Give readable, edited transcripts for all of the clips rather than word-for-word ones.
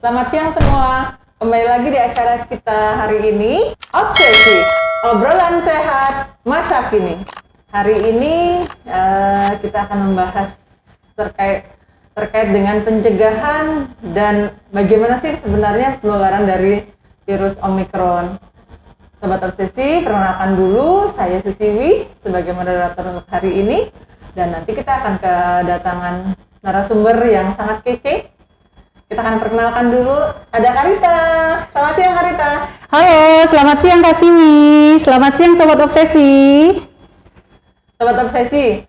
Selamat siang semua. Kembali lagi di acara kita hari ini, Obsesi, obrolan sehat masa kini. Hari ini kita akan membahas terkait dengan pencegahan dan bagaimana sih sebenarnya penularan dari virus Omicron. Sobat Obsesi, perkenalkan dulu, saya Susiwi sebagai moderator untuk hari ini, dan nanti kita akan kedatangan narasumber yang sangat kece. Kita akan perkenalkan dulu, ada Karita. Selamat siang Karita. Halo, selamat siang Kak Siwi. Selamat siang Sobat Obsesi. Sobat Obsesi,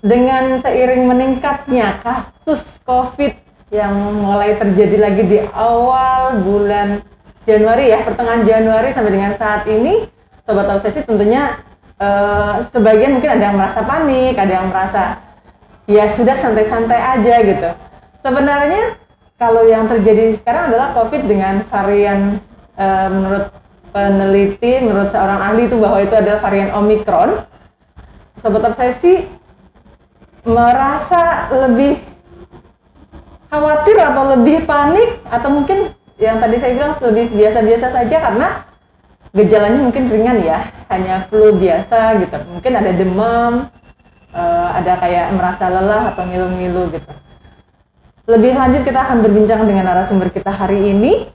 dengan seiring meningkatnya kasus COVID yang mulai terjadi lagi di awal bulan Januari ya, pertengahan Januari sampai dengan saat ini, Sobat Obsesi tentunya sebagian mungkin ada yang merasa panik, ada yang merasa ya sudah santai-santai aja gitu. Sebenarnya kalau yang terjadi sekarang adalah COVID dengan varian menurut peneliti, menurut seorang ahli itu bahwa itu adalah varian Omicron. Sobat Obsesi merasa lebih khawatir atau lebih panik atau mungkin yang tadi saya bilang lebih biasa-biasa saja karena gejalanya mungkin ringan ya, hanya flu biasa gitu. Mungkin ada demam, ada kayak merasa lelah atau ngilu-ngilu gitu. Lebih lanjut kita akan berbincang dengan narasumber kita hari ini.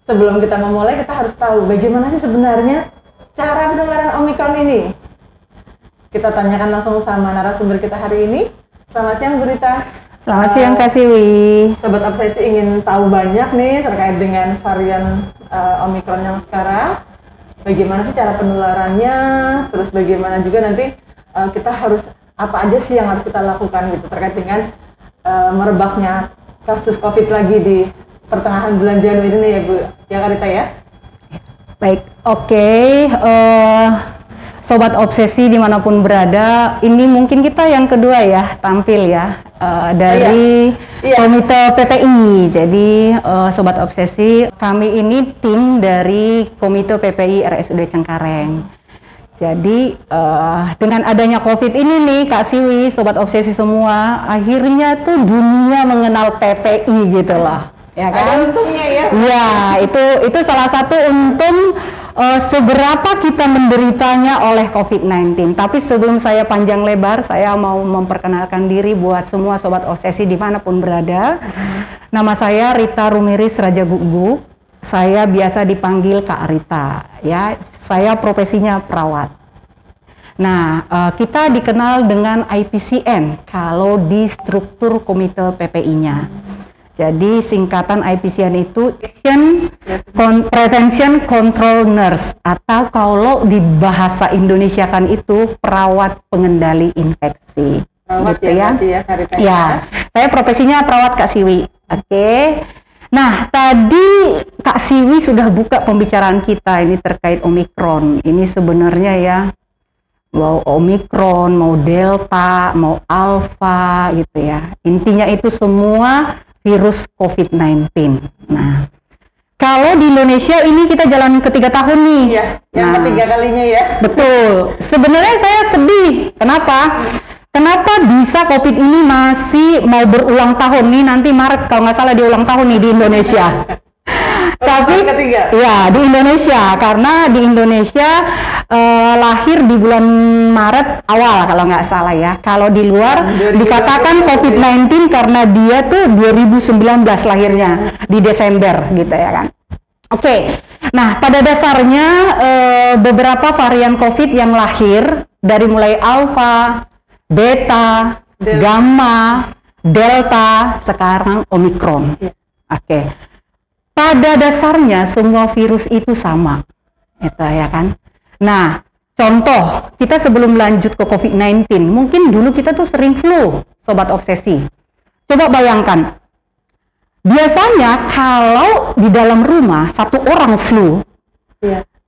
Sebelum kita memulai, kita harus tahu bagaimana sih sebenarnya cara penularan Omicron ini. Kita tanyakan langsung sama narasumber kita hari ini. Selamat siang Bu Rita. Selamat siang Kak Siwi. Sobat Obsesi ingin tahu banyak nih terkait dengan varian Omicron yang sekarang. Bagaimana sih cara penularannya, terus bagaimana juga nanti kita harus apa aja sih yang harus kita lakukan gitu terkait dengan merebaknya kasus COVID lagi di pertengahan bulan Januari ini ya Bu, ya Karita ya? Baik, oke. Sobat Obsesi dimanapun berada, ini mungkin kita yang kedua ya tampil ya dari Komite PPI. Jadi Sobat Obsesi, kami ini tim dari Komite PPI RSUD Cengkareng. Jadi dengan adanya COVID ini nih Kak Siwi, Sobat Obsesi semua, akhirnya tuh dunia mengenal PPI gitu loh, ya kan? Ada untungnya ya? Ya, itu salah satu untung seberapa kita menderitanya oleh COVID-19. Tapi sebelum saya panjang lebar, saya mau memperkenalkan diri buat semua Sobat Obsesi dimanapun berada. Nama saya Rita Rumiris Raja Gugu. Saya biasa dipanggil Kak Rita, ya. Saya profesinya perawat. Nah, kita dikenal dengan IPCN kalau di struktur Komite PPI-nya. Jadi singkatan IPCN itu Prevention Control Nurse, atau kalau di bahasa Indonesia kan itu perawat pengendali infeksi. Perawat gitu ya. Ya, Saya profesinya perawat Kak Siwi. Oke. Nah, tadi Kak Siwi sudah buka pembicaraan kita ini terkait Omicron. Ini sebenarnya ya, mau Omicron, mau Delta, mau Alpha gitu ya. Intinya itu semua virus COVID-19. Nah, kalau di Indonesia ini kita jalan ketiga tahun nih. Iya, yang ketiga kalinya ya. Betul. Sebenarnya saya sedih. Kenapa? Kenapa bisa COVID ini masih mau berulang tahun nih, nanti Maret kalau nggak salah diulang tahun nih di Indonesia. Tapi ketiga. Ya di Indonesia, karena di Indonesia lahir di bulan Maret awal kalau nggak salah ya. Kalau di luar dikatakan COVID-19 karena dia tuh 2019 lahirnya di Desember gitu ya kan. Oke. Nah, pada dasarnya beberapa varian COVID yang lahir dari mulai Alpha, Beta, Gamma, Delta, sekarang Omicron. Oke. Pada dasarnya semua virus itu sama. Itu ya kan. Nah, contoh, kita sebelum lanjut ke COVID-19, mungkin dulu kita tuh sering flu, Sobat Obsesi. Coba bayangkan. Biasanya kalau di dalam rumah satu orang flu,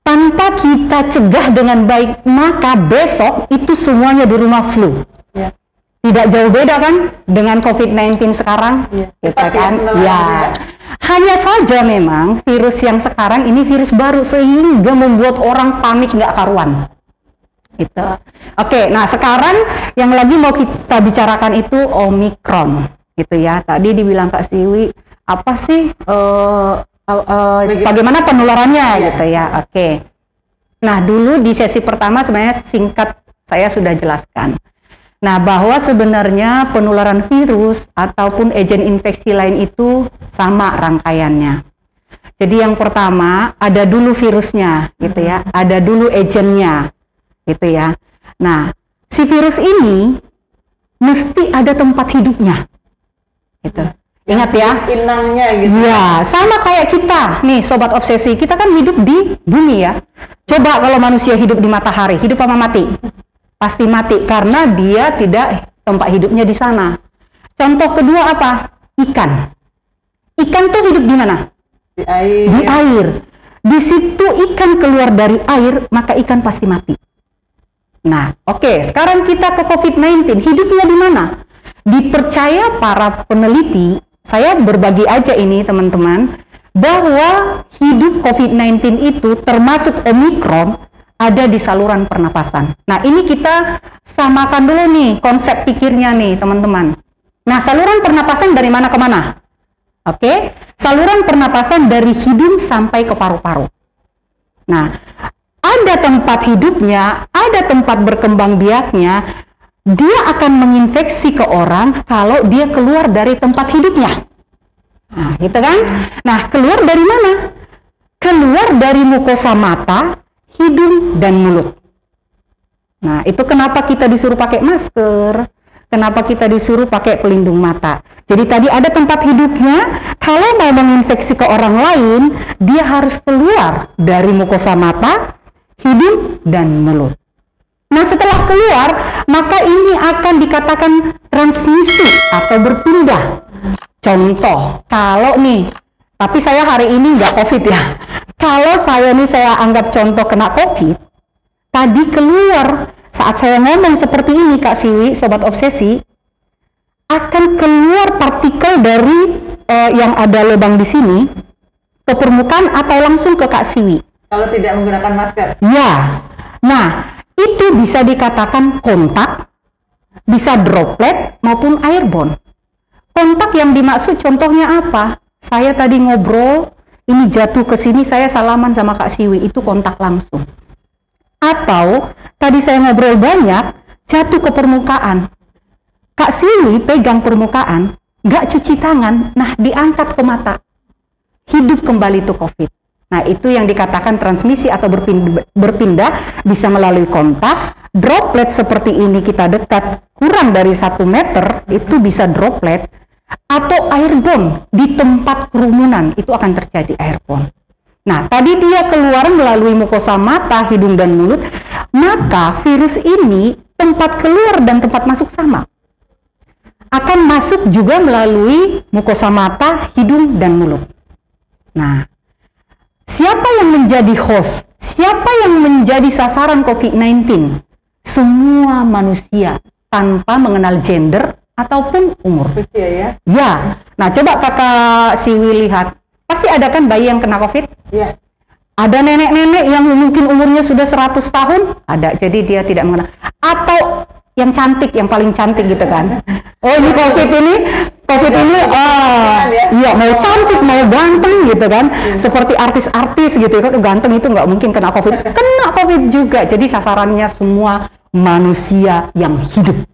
tanpa kita cegah dengan baik, maka besok itu semuanya di rumah flu. Tidak jauh beda kan dengan COVID-19 sekarang, gitu kan? Ya. Hanya saja memang virus yang sekarang ini virus baru sehingga membuat orang panik nggak karuan. Gitu. Oke, nah sekarang yang lagi mau kita bicarakan itu Omicron, gitu ya. Tadi dibilang Kak Siwi apa sih bagaimana penularannya gitu ya. Oke. Nah, dulu di sesi pertama sebenarnya singkat saya sudah jelaskan. Nah, bahwa sebenarnya penularan virus ataupun agen infeksi lain itu sama rangkaiannya. Jadi yang pertama ada dulu virusnya gitu ya, ada dulu agennya gitu ya. Nah, si virus ini mesti ada tempat hidupnya gitu. Ingat ya, inangnya gitu. Ya, sama kayak kita nih sobat obsesi, kita kan hidup di bumi ya. Coba kalau manusia hidup di matahari, hidup apa mati? Pasti mati karena dia tidak tempat hidupnya di sana. Contoh kedua apa? Ikan. Ikan tuh hidup di mana? Di air. Di air. Di situ ikan keluar dari air, maka ikan pasti mati. Nah, oke, sekarang kita ke COVID-19. Hidupnya di mana? Dipercaya para peneliti, saya berbagi aja ini teman-teman, bahwa hidup COVID-19 itu termasuk Omikron ada di saluran pernapasan. Nah, ini kita samakan dulu nih konsep pikirnya nih teman-teman. Nah, saluran pernapasan dari mana ke mana? Oke, saluran pernapasan dari hidung sampai ke paru-paru. Nah, ada tempat hidupnya, ada tempat berkembang biaknya, dia akan menginfeksi ke orang kalau dia keluar dari tempat hidupnya. Nah, gitu kan? Nah, keluar dari mana? Keluar dari mukosa mata, hidung, dan mulut. Nah, itu kenapa kita disuruh pakai masker, kenapa kita disuruh pakai pelindung mata. Jadi tadi ada tempat hidupnya, kalau mau menginfeksi ke orang lain, dia harus keluar dari mukosa mata, hidung, dan mulut. Nah, setelah keluar, maka ini akan dikatakan transmisi atau berpindah. Contoh, kalau nih, tapi saya hari ini nggak COVID ya. Kalau saya anggap contoh kena COVID, tadi keluar saat saya ngomong seperti ini Kak Siwi, sobat obsesi, akan keluar partikel dari yang ada lubang di sini ke permukaan atau langsung ke Kak Siwi. Kalau tidak menggunakan masker. Ya, nah itu bisa dikatakan kontak, bisa droplet maupun airborne. Kontak yang dimaksud contohnya apa? Saya tadi ngobrol, ini jatuh ke sini, saya salaman sama Kak Siwi, itu kontak langsung. Atau tadi saya ngobrol banyak, jatuh ke permukaan. Kak Siwi pegang permukaan, nggak cuci tangan, nah diangkat ke mata. Hidup kembali tuh COVID. Nah, itu yang dikatakan transmisi atau berpindah bisa melalui kontak. Droplet seperti ini kita dekat kurang dari 1 meter, itu bisa droplet. Atau airborne, di tempat kerumunan, itu akan terjadi airborne. Nah, tadi dia keluar melalui mukosa mata, hidung, dan mulut, maka virus ini tempat keluar dan tempat masuk sama. Akan masuk juga melalui mukosa mata, hidung, dan mulut. Nah, siapa yang menjadi host? Siapa yang menjadi sasaran COVID-19? Semua manusia tanpa mengenal gender ataupun umur. Usia ya? Ya. Nah, coba Kakak Siwi lihat. Pasti ada kan bayi yang kena COVID? Iya. Ada nenek-nenek yang mungkin umurnya sudah 100 tahun? Ada, jadi dia tidak mengenal. Atau yang cantik, yang paling cantik gitu kan. Oh, ini COVID ini, iya, mau cantik, mau ganteng gitu kan. Seperti artis-artis gitu kan, ganteng itu nggak mungkin kena COVID. Kena COVID juga, jadi sasarannya semua manusia yang hidup.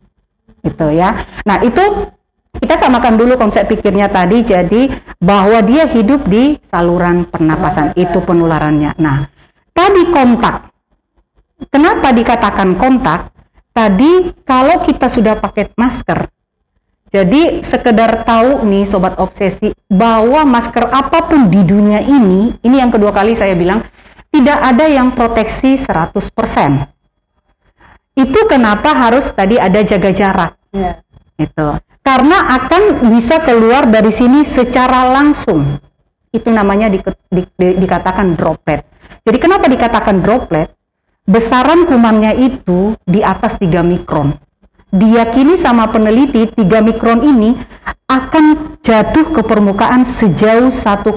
Gitu ya. Nah, itu kita samakan dulu konsep pikirnya tadi, jadi bahwa dia hidup di saluran pernapasan, itu penularannya. Nah, tadi kontak. Kenapa dikatakan kontak? Tadi kalau kita sudah pakai masker, jadi sekedar tahu nih sobat obsesi, bahwa masker apapun di dunia ini yang kedua kali saya bilang, tidak ada yang proteksi 100%. Itu kenapa harus tadi ada jaga jarak. Ya. Itu. Karena akan bisa keluar dari sini secara langsung. Itu namanya dikatakan droplet. Jadi kenapa dikatakan droplet? Besaran kumannya itu di atas 3 mikron. Diyakini sama peneliti 3 mikron ini akan jatuh ke permukaan sejauh 1,8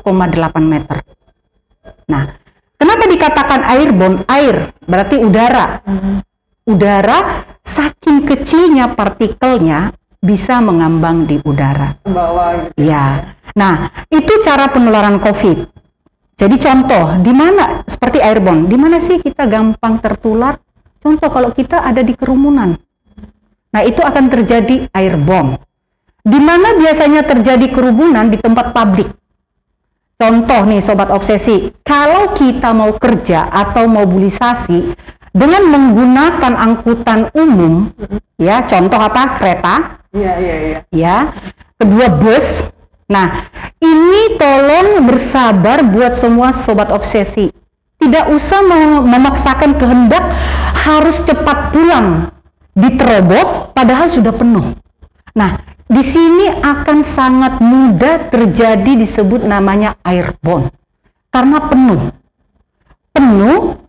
meter. Nah, kenapa dikatakan airborne? Air berarti udara. Udara saking kecilnya partikelnya bisa mengambang di udara. Ke bawah gitu. Ya. Nah, itu cara penularan COVID. Jadi contoh, di mana seperti airborne, di mana sih kita gampang tertular? Contoh kalau kita ada di kerumunan. Nah, itu akan terjadi airborne. Di mana biasanya terjadi kerumunan di tempat publik. Contoh nih sobat obsesi, kalau kita mau kerja atau mobilisasi dengan menggunakan angkutan umum, ya contoh apa? Kereta, Iya. ya, kedua bus. Nah, ini tolong bersabar buat semua sobat obsesi. Tidak usah memaksakan kehendak harus cepat pulang, diterobos padahal sudah penuh. Nah, di sini akan sangat mudah terjadi disebut namanya airborne karena penuh,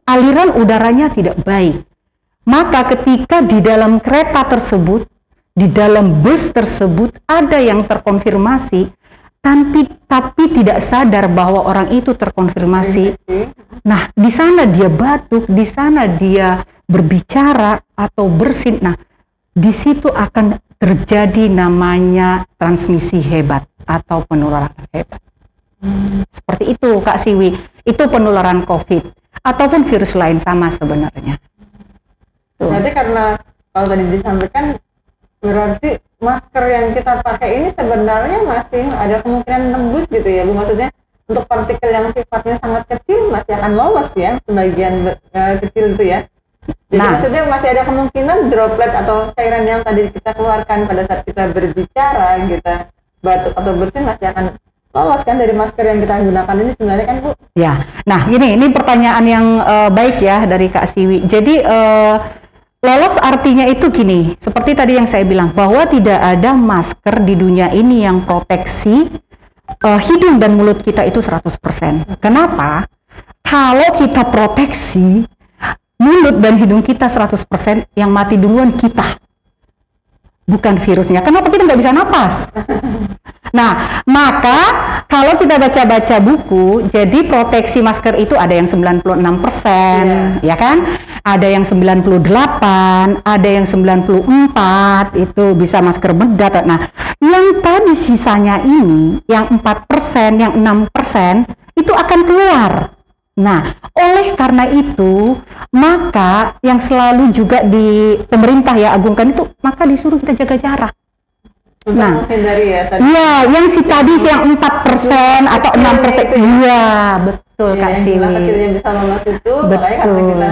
aliran udaranya tidak baik. Maka ketika di dalam kereta tersebut, di dalam bus tersebut ada yang terkonfirmasi, tapi tidak sadar bahwa orang itu terkonfirmasi. Nah, di sana dia batuk, di sana dia berbicara atau bersin. Nah, di situ akan terjadi namanya transmisi hebat atau penularan hebat. Seperti itu Kak Siwi, itu penularan COVID ataupun virus lain sama sebenarnya. Tuh. Berarti karena kalau tadi disampaikan, berarti masker yang kita pakai ini sebenarnya masih ada kemungkinan nembus gitu ya Bu, maksudnya untuk partikel yang sifatnya sangat kecil masih akan lolos ya, sebagian kecil itu ya. Jadi maksudnya masih ada kemungkinan droplet atau cairan yang tadi kita keluarkan pada saat kita berbicara, kita batuk atau bersin masih akan lolos kan dari masker yang kita gunakan ini sebenarnya kan Bu? Ya, nah ini pertanyaan yang baik ya dari Kak Siwi. Jadi lolos artinya itu gini, seperti tadi yang saya bilang bahwa tidak ada masker di dunia ini yang proteksi hidung dan mulut kita itu 100%. Kenapa? Kalau kita proteksi mulut dan hidung kita 100%, yang mati duluan kita, bukan virusnya. Kenapa kita nggak bisa napas? Nah, maka kalau kita baca-baca buku, jadi proteksi masker itu ada yang 96%, ya kan? Ada yang 98, ada yang 94, itu bisa masker bedah. Nah, yang tadi sisanya ini, yang 4%, yang 6%, itu akan keluar. Nah, oleh karena itu, maka yang selalu juga di pemerintah ya agungkan itu, maka disuruh kita jaga jarak. Untuk menghindari ya tadi. Iya, yang tadi yang 4% atau 6%. Iya, betul Kak Siwi. Yang kecilnya bisa lolos itu, makanya karena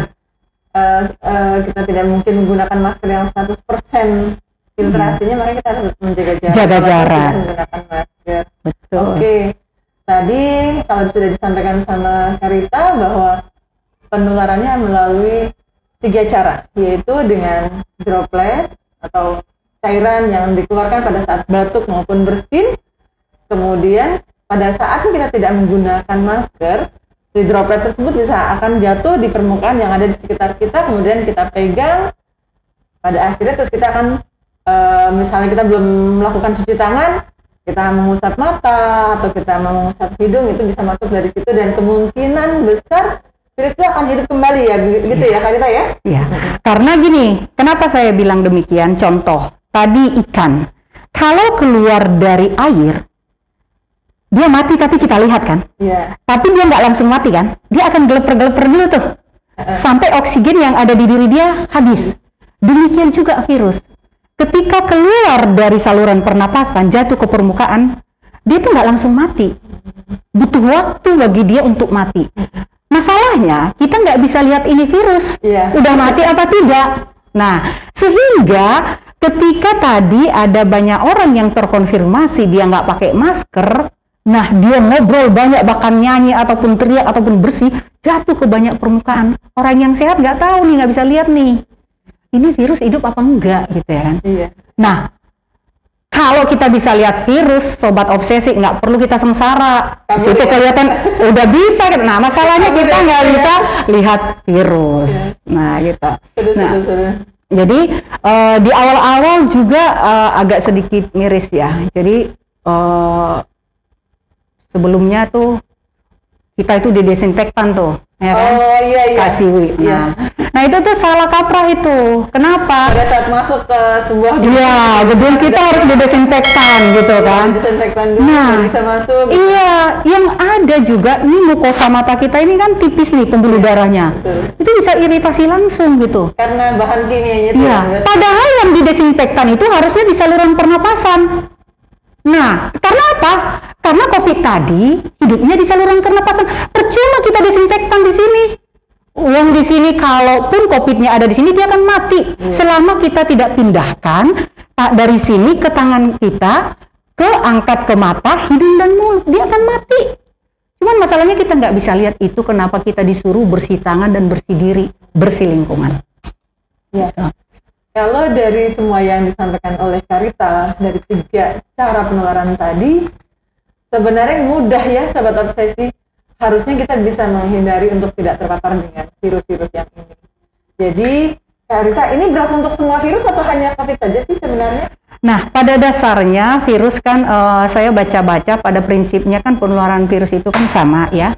kita tidak mungkin menggunakan masker yang 100% filtrasinya, makanya kita harus menjaga jarak. Jaga jarak. Menggunakan masker. Betul. Oke. Tadi kalau sudah disampaikan sama Karita bahwa penularannya melalui 3 cara, yaitu dengan droplet atau cairan yang dikeluarkan pada saat batuk maupun bersin. Kemudian pada saat kita tidak menggunakan masker, di droplet tersebut bisa akan jatuh di permukaan yang ada di sekitar kita, kemudian kita pegang. Pada akhirnya terus kita akan misalnya kita belum melakukan cuci tangan, kita mengusap mata atau kita mengusap hidung, itu bisa masuk dari situ dan kemungkinan besar virus itu akan hidup kembali ya, gitu ya Karita ya? Iya, karena gini, kenapa saya bilang demikian? Contoh, tadi ikan, kalau keluar dari air, dia mati tapi kita lihat kan? Iya. Tapi dia nggak langsung mati kan? Dia akan geleper-geleper dulu tuh, sampai oksigen yang ada di diri dia habis. Demikian juga virus. Ketika keluar dari saluran pernapasan, jatuh ke permukaan, dia tuh nggak langsung mati. Butuh waktu bagi dia untuk mati. Masalahnya, kita nggak bisa lihat ini virus. Udah mati apa tidak. Nah, sehingga ketika tadi ada banyak orang yang terkonfirmasi dia nggak pakai masker, nah dia ngobrol banyak, bahkan nyanyi ataupun teriak ataupun bersih, jatuh ke banyak permukaan. Orang yang sehat nggak tahu nih, nggak bisa lihat nih. Ini virus hidup apa enggak gitu ya kan? Iya. Nah, kalau kita bisa lihat virus, sobat obsesi nggak perlu kita sengsara. Situ kelihatan udah bisa. Nah, masalahnya kita nggak bisa lihat virus. Nah, gitu. Nah, jadi di awal-awal juga agak sedikit miris ya. Jadi sebelumnya tuh kita itu didesinfektan tuh. ya kan? Oh iya iya. Kak Siwi. Iya. Nah itu tuh salah kaprah itu. Kenapa? Pada saat masuk ke sebuah Iya, gedung kita harus didesinfektan gitu kan. Disinfektan dulu Nah, baru bisa masuk. Iya, yang ada juga nih mukosa mata kita ini kan tipis nih pembuluh darahnya. Betul. Itu bisa iritasi langsung gitu. Karena bahan kimianya itu Iya, kan, padahal yang didesinfektan itu harusnya di saluran pernapasan. Nah, karena apa? Karena COVID tadi hidupnya di saluran pernapasan. Percuma kita desinfektan di sini. Uang di sini kalaupun COVID-nya ada di sini dia akan mati selama kita tidak pindahkan dari sini ke tangan kita, ke angkat ke mata, hidung dan mulut, dia akan mati. Cuman masalahnya kita nggak bisa lihat itu kenapa kita disuruh bersih tangan dan bersih diri, bersih lingkungan. ya. Kalau dari semua yang disampaikan oleh Karita dari 3 cara penularan tadi, sebenarnya mudah ya sahabat obsesi. Harusnya kita bisa menghindari untuk tidak terpapar dengan virus-virus yang ini. Jadi Karita, ini berlaku untuk semua virus atau hanya COVID saja sih sebenarnya? Nah, pada dasarnya virus kan saya baca-baca pada prinsipnya kan penularan virus itu kan sama ya.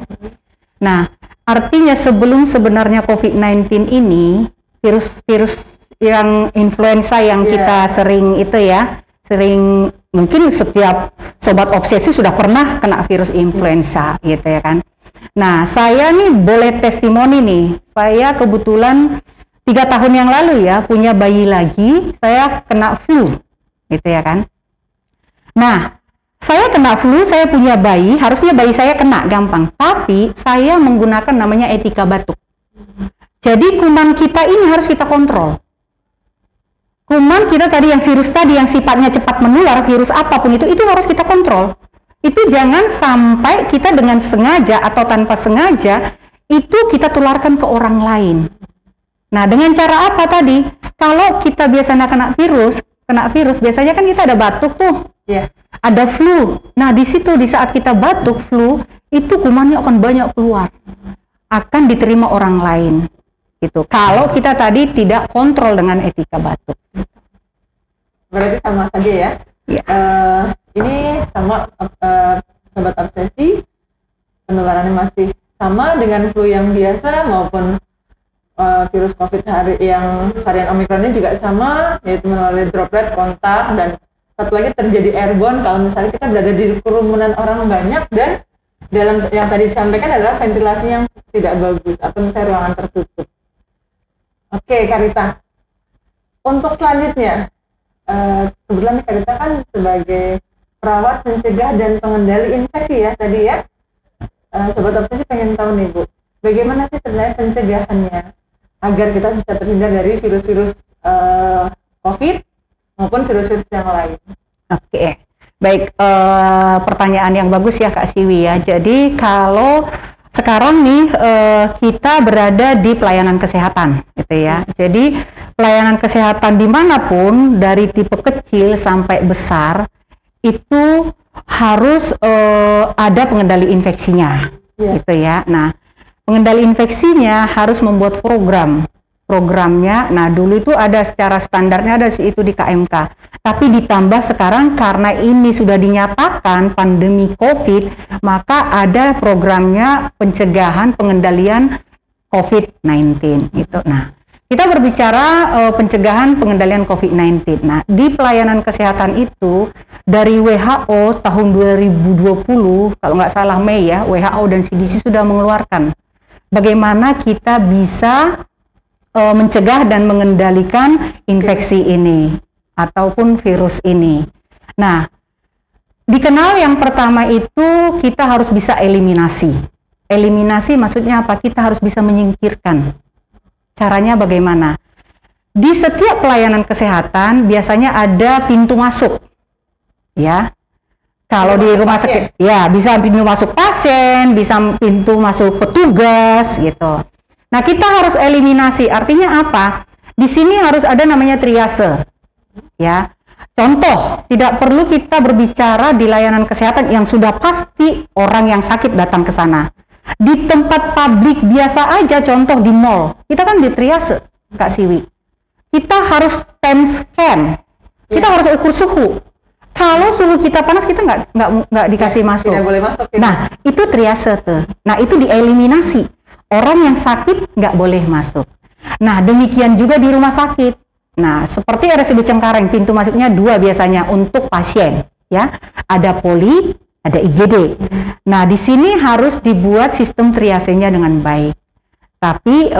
Nah, artinya sebelum sebenarnya COVID-19 ini virus-virus yang influenza yang kita sering itu ya, sering mungkin setiap sobat obsesi sudah pernah kena virus influenza gitu ya kan. Nah, saya nih boleh testimoni nih, saya kebetulan 3 tahun yang lalu ya punya bayi lagi, saya kena flu gitu ya kan. Nah, saya kena flu, saya punya bayi, harusnya bayi saya kena gampang, tapi saya menggunakan namanya etika batuk. Jadi kuman kita ini harus kita kontrol. Kuman kita tadi yang virus tadi yang sifatnya cepat menular, virus apapun itu harus kita kontrol. Itu jangan sampai kita dengan sengaja atau tanpa sengaja itu kita tularkan ke orang lain. Nah, dengan cara apa tadi? Kalau kita biasanya kena virus biasanya kan kita ada batuk tuh. Iya. Ada flu. Nah, di situ di saat kita batuk flu, itu kumannya akan banyak keluar. Akan diterima orang lain. Gitu. Kalau kita tadi tidak kontrol dengan etika batuk. Berarti sama saja ya. Ya. Ini sama sobat obsesi, penularannya masih sama dengan flu yang biasa maupun virus COVID yang varian Omicron ini juga sama, yaitu melalui droplet, kontak, dan satu lagi terjadi airborne kalau misalnya kita berada di kerumunan orang banyak dan dalam yang tadi disampaikan adalah ventilasi yang tidak bagus atau misalnya ruangan tertutup. Oke, Karita. Untuk selanjutnya, kebetulan Karita kan sebagai perawat pencegah dan pengendali infeksi ya tadi ya. Sobat obsesi pengen tahu nih Bu, bagaimana sih sebenarnya pencegahannya agar kita bisa terhindar dari virus-virus COVID maupun virus-virus yang lain? Oke, baik, pertanyaan yang bagus ya Kak Siwi ya. Jadi kalau sekarang nih kita berada di pelayanan kesehatan gitu ya. Jadi pelayanan kesehatan dimanapun dari tipe kecil sampai besar itu harus ada pengendali infeksinya gitu ya. Nah, pengendali infeksinya harus membuat programnya. Nah, dulu itu ada secara standarnya ada itu di KMK. Tapi ditambah sekarang karena ini sudah dinyatakan pandemi COVID, maka ada programnya pencegahan pengendalian COVID-19 gitu. Nah, kita berbicara pencegahan pengendalian COVID-19. Nah, di pelayanan kesehatan itu dari WHO tahun 2020, kalau nggak salah Mei ya, WHO dan CDC sudah mengeluarkan bagaimana kita bisa mencegah dan mengendalikan infeksi ini ataupun virus ini. Nah, dikenal yang pertama itu kita harus bisa eliminasi. Eliminasi maksudnya apa? Kita harus bisa menyingkirkan. Caranya bagaimana? Di setiap pelayanan kesehatan biasanya ada pintu masuk. Ya. Kalau di rumah sakit, ya bisa pintu masuk pasien, bisa pintu masuk petugas gitu. Nah, kita harus eliminasi. Artinya apa? Di sini harus ada namanya triase. Ya. Contoh, tidak perlu kita berbicara di layanan kesehatan yang sudah pasti orang yang sakit datang ke sana. Di tempat publik biasa aja, contoh di mall, kita kan di triase, Kak Siwi. Kita harus time scan, kita harus ukur suhu. Kalau suhu kita panas, kita nggak dikasih masuk. Tidak boleh masuk. Nah, itu triase tuh. Nah, itu dieliminasi. Orang yang sakit nggak boleh masuk. Nah, demikian juga di rumah sakit. Nah, seperti RSUD Cengkareng, pintu masuknya 2 biasanya untuk pasien, ya. Ada poli, ada IGD. Nah, di sini harus dibuat sistem triasenya dengan baik. Tapi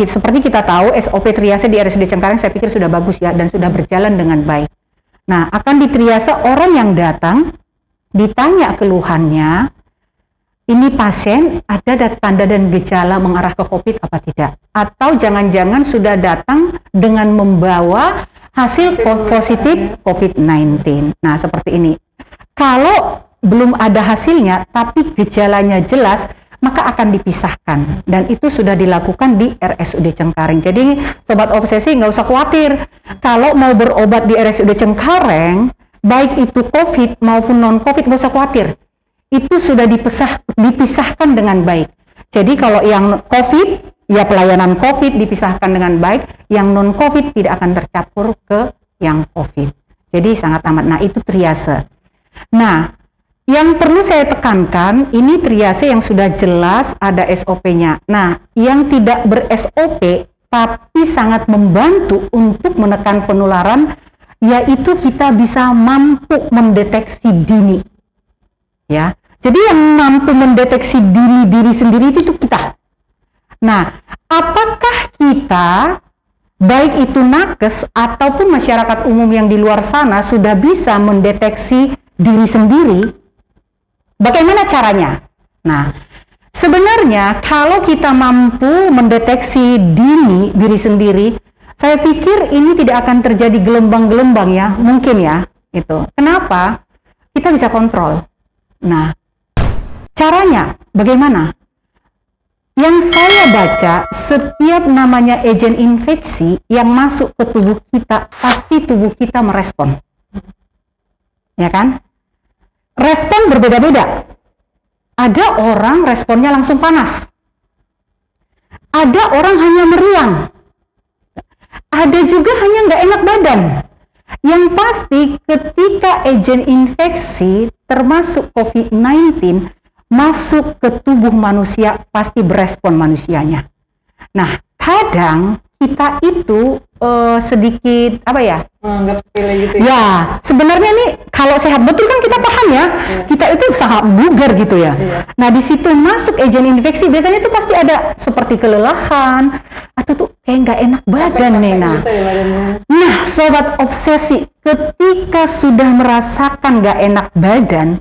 seperti kita tahu SOP triase di RSUD Cengkareng saya pikir sudah bagus ya dan sudah berjalan dengan baik. Nah, akan ditriase orang yang datang, ditanya keluhannya, ini pasien ada tanda dan gejala mengarah ke COVID apa tidak? Atau jangan-jangan sudah datang dengan membawa hasil positif COVID-19. Nah, seperti ini. Kalau belum ada hasilnya, tapi gejalanya jelas, maka akan dipisahkan. Dan itu sudah dilakukan di RSUD Cengkareng. Jadi, Sobat Obsesi nggak usah khawatir. Kalau mau berobat di RSUD Cengkareng, baik itu COVID maupun non-COVID, nggak usah khawatir. Itu sudah dipisahkan dengan baik. Jadi kalau yang COVID, ya pelayanan COVID dipisahkan dengan baik, yang non-COVID tidak akan tercampur ke yang COVID. Jadi sangat amat. Nah, itu triase. Nah, yang perlu saya tekankan, ini triase yang sudah jelas ada SOP-nya. Nah, yang tidak ber-SOP, tapi sangat membantu untuk menekan penularan, yaitu kita bisa mampu mendeteksi dini. Ya, jadi yang mampu mendeteksi dini diri sendiri itu kita. Nah, apakah kita, baik itu nakes ataupun masyarakat umum yang di luar sana sudah bisa mendeteksi diri sendiri? Bagaimana caranya? Nah, sebenarnya kalau kita mampu mendeteksi dini diri sendiri, saya pikir ini tidak akan terjadi gelombang-gelombang ya, mungkin ya, itu. Kenapa? Kita bisa kontrol. Nah, caranya bagaimana? Yang saya baca, setiap namanya agen infeksi yang masuk ke tubuh kita, pasti tubuh kita merespon. Ya kan? Respon berbeda-beda. Ada orang responnya langsung panas. Ada orang hanya meriang. Ada juga hanya nggak enak badan. Yang pasti ketika agen infeksi termasuk COVID-19 masuk ke tubuh manusia, pasti berespon manusianya. Nah, kadang kita itu sedikit apa ya? Menganggap sepele gitu ya. Ya, sebenarnya nih kalau sehat betul kan kita paham ya. Kita itu sangat bugar gitu ya. Nah, di situ masuk agen infeksi biasanya itu pasti ada seperti kelelahan atau tuh kayak nggak enak badan nih. Nah, Gitu ya badannya. nah, Sobat Obsesi, ketika sudah merasakan nggak enak badan,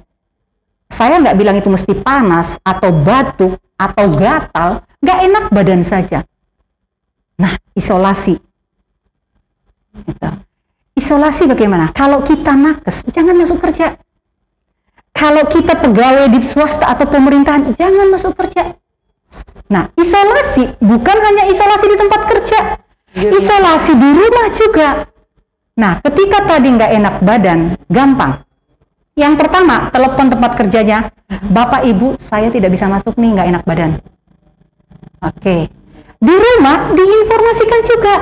saya nggak bilang itu mesti panas atau batuk atau gatal, nggak enak badan saja. Nah, isolasi. Gitu. Isolasi bagaimana? Kalau kita nakes, jangan masuk kerja. Kalau kita pegawai di swasta atau pemerintahan, jangan masuk kerja. Nah, isolasi bukan hanya isolasi di tempat kerja, isolasi di rumah juga. Nah, ketika tadi nggak enak badan, gampang. Yang pertama, telepon tempat kerjanya, Bapak Ibu, saya tidak bisa masuk nih, nggak enak badan. Oke. Di rumah diinformasikan juga.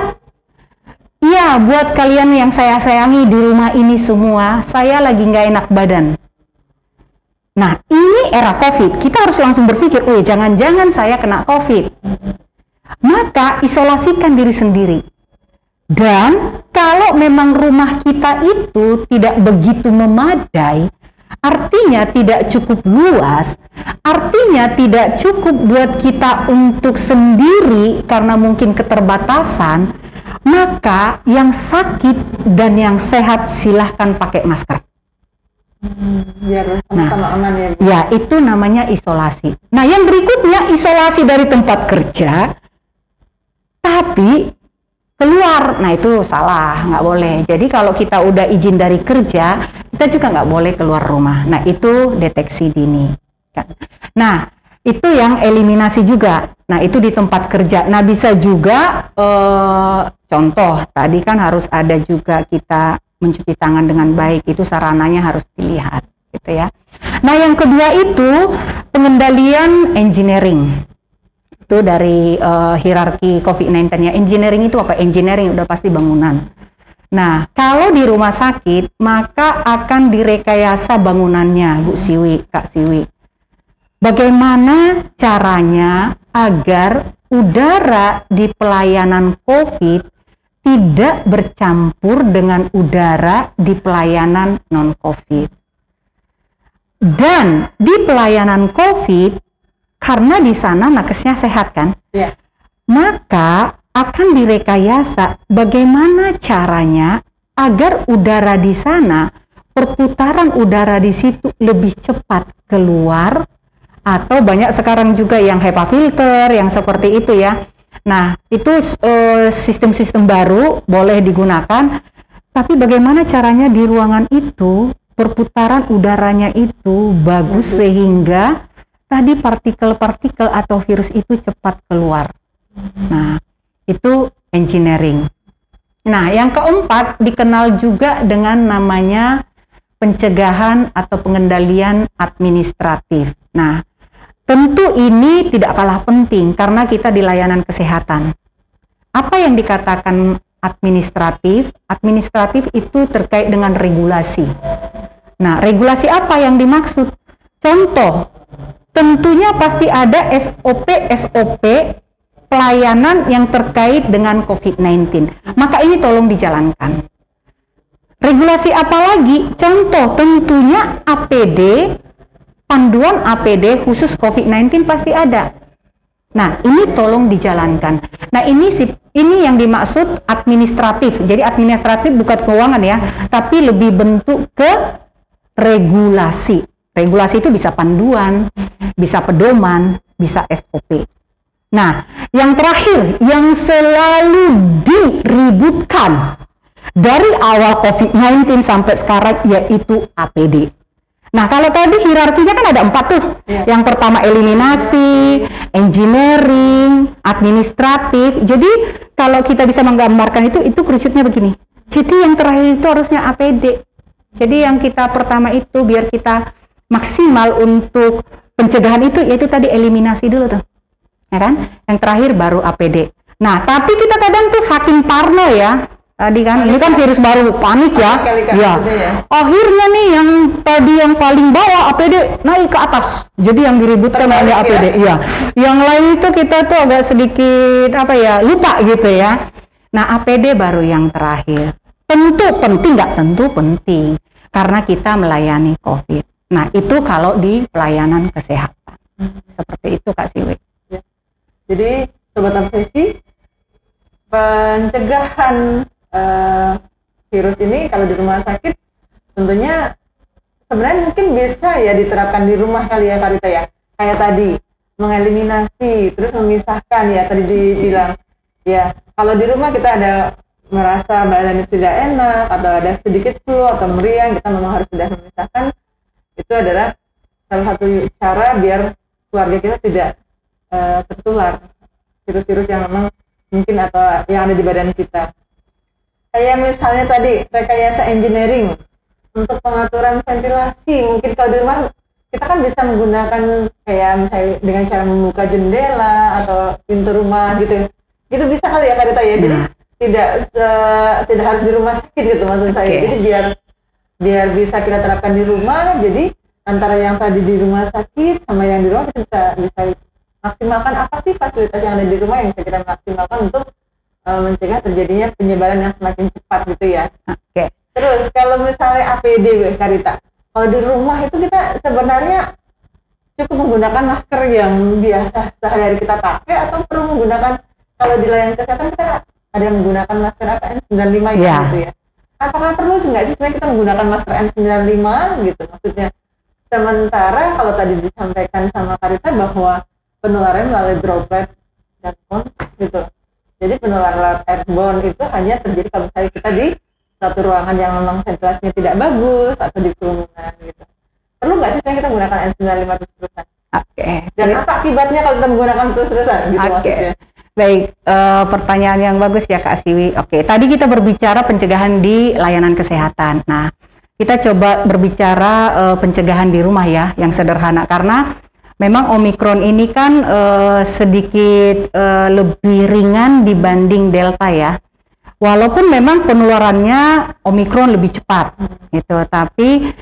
Ya, buat kalian yang saya sayangi di rumah ini semua, saya lagi nggak enak badan. Nah, ini era COVID, kita harus langsung berpikir, oh jangan-jangan saya kena COVID. Maka isolasikan diri sendiri. Dan kalau memang rumah kita itu tidak begitu memadai, artinya tidak cukup luas, artinya tidak cukup buat kita untuk sendiri karena mungkin keterbatasan, maka yang sakit dan yang sehat silahkan pakai masker. Biar sama-sama aman ya. Ya, itu namanya isolasi. Nah, yang berikutnya isolasi dari tempat kerja, tapi keluar. Nah, itu salah, nggak boleh. Jadi kalau kita udah izin dari kerja, kita juga nggak boleh keluar rumah. Nah, itu deteksi dini. Nah, itu yang eliminasi juga. Nah, itu di tempat kerja. Nah, bisa juga contoh, tadi kan harus ada juga kita mencuci tangan dengan baik. Itu sarananya harus dilihat, gitu ya. Nah, yang kedua itu pengendalian engineering. Itu dari hierarki COVID-19 ya. Engineering itu apa? Engineering udah pasti bangunan. Nah, kalau di rumah sakit, maka akan direkayasa bangunannya, Bu Siwi, Kak Siwi. Bagaimana caranya agar udara di pelayanan COVID tidak bercampur dengan udara di pelayanan non-COVID. Dan di pelayanan COVID, karena di sana nakesnya sehat kan, maka akan direkayasa bagaimana caranya agar udara di sana, perputaran udara di situ lebih cepat keluar, atau banyak sekarang juga yang HEPA filter, yang seperti itu ya. Nah, itu sistem-sistem baru boleh digunakan, tapi bagaimana caranya di ruangan itu perputaran udaranya itu bagus sehingga tadi partikel-partikel atau virus itu cepat keluar. Nah, itu engineering. Nah, yang keempat dikenal juga dengan namanya pencegahan atau pengendalian administratif. Nah, tentu ini tidak kalah penting karena kita di layanan kesehatan. Apa yang dikatakan administratif? Administratif itu terkait dengan regulasi. Nah, regulasi apa yang dimaksud? Contoh, tentunya pasti ada SOP pelayanan yang terkait dengan COVID-19. Maka ini tolong dijalankan. Regulasi apa lagi? Contoh, tentunya APD, panduan APD khusus COVID-19 pasti ada. Nah, ini tolong dijalankan. Nah, ini yang dimaksud administratif. Jadi administratif bukan keuangan ya, tapi lebih bentuk ke regulasi. Regulasi itu bisa panduan, bisa pedoman, bisa SOP. Nah, yang terakhir yang selalu diributkan dari awal COVID-19 sampai sekarang yaitu APD. Nah, kalau tadi hierarkinya kan ada 4 tuh. Yang pertama eliminasi, engineering, administratif. Jadi kalau kita bisa menggambarkan itu kerucutnya begini. Jadi yang terakhir itu harusnya APD. Jadi yang kita pertama itu biar kita maksimal untuk pencegahan itu yaitu tadi eliminasi dulu tuh. Ya kan? Yang terakhir baru APD. Nah, tapi kita kadang tuh saking parno ya. Tadi kan, ini kan virus baru, panik ya. Ya. Akhirnya nih yang tadi yang paling bawah APD naik ke atas. Jadi yang diributkan hanya APD. Iya. Yang lain itu kita tuh agak sedikit lupa gitu ya. Nah, APD baru yang terakhir. Tentu penting nggak? Tentu penting. Karena kita melayani COVID. Nah, itu kalau di pelayanan kesehatan. Seperti itu Kak Siwi. Ya. Jadi Sobat Obsesi, pencegahan virus ini kalau di rumah sakit tentunya sebenarnya mungkin bisa ya diterapkan di rumah kali ya Kak Rita ya. Kayak tadi mengeliminasi, terus memisahkan ya tadi dibilang ya kalau di rumah kita ada merasa badannya tidak enak atau ada sedikit flu atau meriang, kita memang harus sudah memisahkan. Itu adalah salah satu cara biar keluarga kita tidak tertular virus-virus yang memang mungkin atau yang ada di badan kita. Kayak misalnya tadi rekayasa engineering untuk pengaturan ventilasi, mungkin kalau di rumah kita kan bisa menggunakan kayak misalnya dengan cara membuka jendela atau pintu rumah gitu bisa kali ya Kak Rita ya. Jadi tidak harus di rumah sakit gitu maksud saya. Jadi biar bisa kita terapkan di rumah, jadi antara yang tadi di rumah sakit sama yang di rumah kita bisa maksimalkan apa sih fasilitas yang ada di rumah yang bisa kita maksimalkan untuk mencegah terjadinya penyebaran yang semakin cepat gitu ya. Terus kalau misalnya APD Kak Rita, kalau di rumah itu kita sebenarnya cukup menggunakan masker yang biasa sehari-hari kita pakai atau perlu menggunakan, kalau di layanan kesehatan kita ada yang menggunakan masker N95 gitu ya. Apakah perlu nggak sih sebenarnya kita menggunakan masker N95 gitu maksudnya? Sementara kalau tadi disampaikan sama Kak Rita bahwa penularan melalui droplet dan kontak gitu. Jadi penularan airborne itu hanya terjadi kalau misalnya kita di satu ruangan yang memang ventilasinya tidak bagus atau di kerumunan gitu. Perlu nggak sih sebenarnya kita menggunakan N95 terus-terusan? Dan apa akibatnya kalau kita menggunakan terus-terusan gitu maksudnya? Baik, pertanyaan yang bagus ya Kak Siwi. Tadi kita berbicara pencegahan di layanan kesehatan. Nah, kita coba berbicara pencegahan di rumah ya, yang sederhana karena memang Omikron ini kan sedikit lebih ringan dibanding Delta ya. Walaupun memang penularannya Omikron lebih cepat gitu, tapi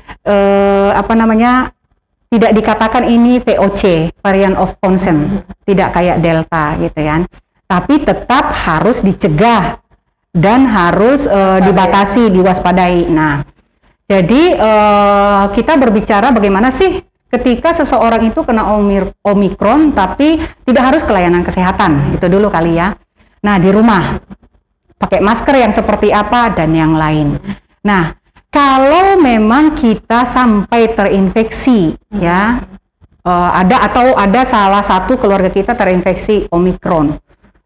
tidak dikatakan ini VOC, variant of concern. tidak kayak Delta gitu kan. Tapi tetap harus dicegah dan harus dibatasi, diwaspadai. Nah, jadi kita berbicara bagaimana sih ketika seseorang itu kena Omikron tapi tidak harus ke layanan kesehatan. Itu dulu kali ya. Nah, di rumah pakai masker yang seperti apa dan yang lain. Nah, kalau memang kita sampai terinfeksi ya, ada salah satu keluarga kita terinfeksi Omikron.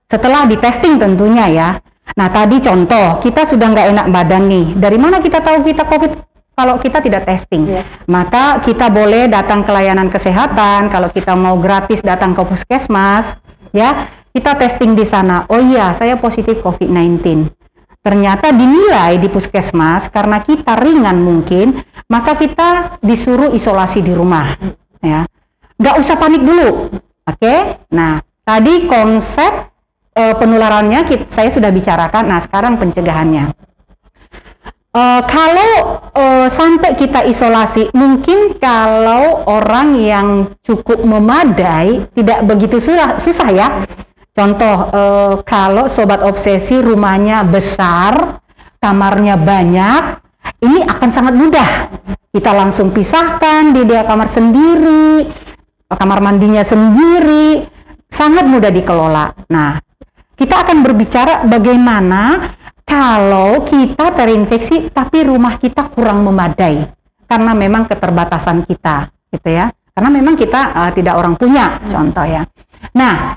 Setelah di testing tentunya ya. Nah, tadi contoh, kita sudah nggak enak badan nih. Dari mana kita tahu kita COVID kalau kita tidak testing? Maka kita boleh datang ke layanan kesehatan. Kalau kita mau gratis datang ke puskesmas, ya, kita testing di sana. Oh iya, saya positif COVID-19. Ternyata dinilai di puskesmas karena kita ringan mungkin, maka kita disuruh isolasi di rumah. Ya. Nggak usah panik dulu, oke? Nah, tadi konsep penularannya saya sudah bicarakan. Nah, sekarang pencegahannya. Kalau sampai kita isolasi, mungkin kalau orang yang cukup memadai tidak begitu susah ya. Contoh, kalau sobat obsesi rumahnya besar, kamarnya banyak, ini akan sangat mudah. Kita langsung pisahkan, dia kamar sendiri, kamar mandinya sendiri, sangat mudah dikelola. Nah, kita akan berbicara bagaimana kalau kita terinfeksi tapi rumah kita kurang memadai karena memang keterbatasan kita, gitu ya. Karena memang kita tidak orang punya, contoh ya. Nah,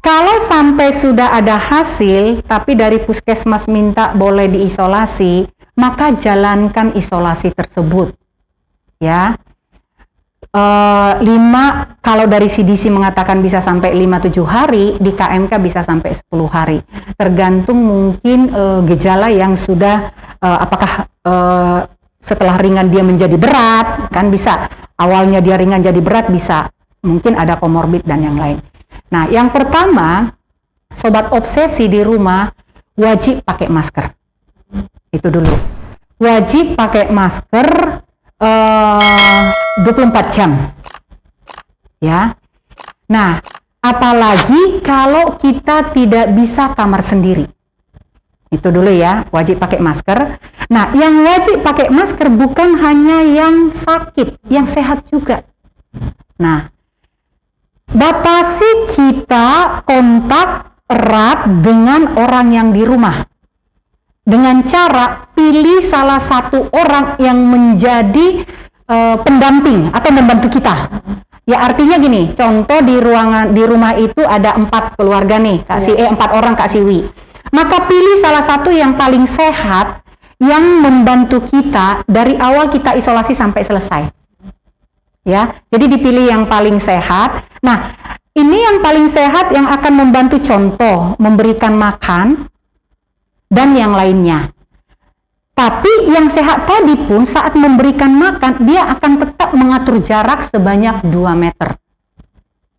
kalau sampai sudah ada hasil tapi dari puskesmas minta boleh diisolasi, maka jalankan isolasi tersebut. Ya. 5 kalau dari CDC mengatakan bisa sampai 5-7 hari, di KMK bisa sampai 10 hari. Tergantung mungkin gejala yang sudah apakah setelah ringan dia menjadi berat, kan bisa. Awalnya dia ringan jadi berat bisa. Mungkin ada komorbid dan yang lain. Nah, yang pertama, sobat obsesi di rumah wajib pakai masker. Itu dulu. Wajib pakai masker 24 jam ya. Nah, apalagi kalau kita tidak bisa kamar sendiri, itu dulu ya, wajib pakai masker. Nah, yang wajib pakai masker bukan hanya yang sakit, yang sehat juga. Nah, batasi kita kontak erat dengan orang yang di rumah dengan cara pilih salah satu orang yang menjadi pendamping atau membantu kita. Ya, artinya gini, contoh di rumah itu ada 4 keluarga nih, Kak Si 4 orang Kak Siwi. Maka pilih salah satu yang paling sehat yang membantu kita dari awal kita isolasi sampai selesai. Ya, jadi dipilih yang paling sehat. Nah, ini yang paling sehat yang akan membantu, contoh memberikan makan dan yang lainnya. Tapi yang sehat tadi pun saat memberikan makan, dia akan tetap mengatur jarak sebanyak 2 meter.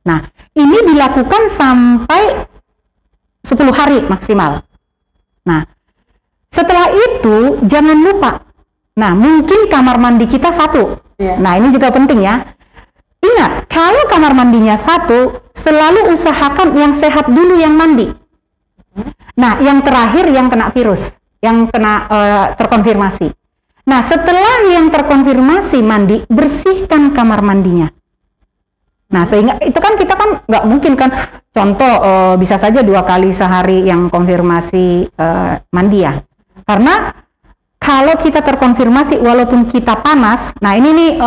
Nah, ini dilakukan sampai 10 hari maksimal. Nah, setelah itu jangan lupa. Nah, mungkin kamar mandi kita 1. Nah, ini juga penting ya. Ingat, kalau kamar mandinya 1, selalu usahakan yang sehat dulu yang mandi. Nah, yang terakhir yang kena virus, yang kena terkonfirmasi. Nah, setelah yang terkonfirmasi mandi, bersihkan kamar mandinya. Nah, sehingga itu kan kita kan nggak mungkin kan, contoh bisa saja 2 kali sehari yang konfirmasi mandi ya. Karena kalau kita terkonfirmasi walaupun kita panas, nah ini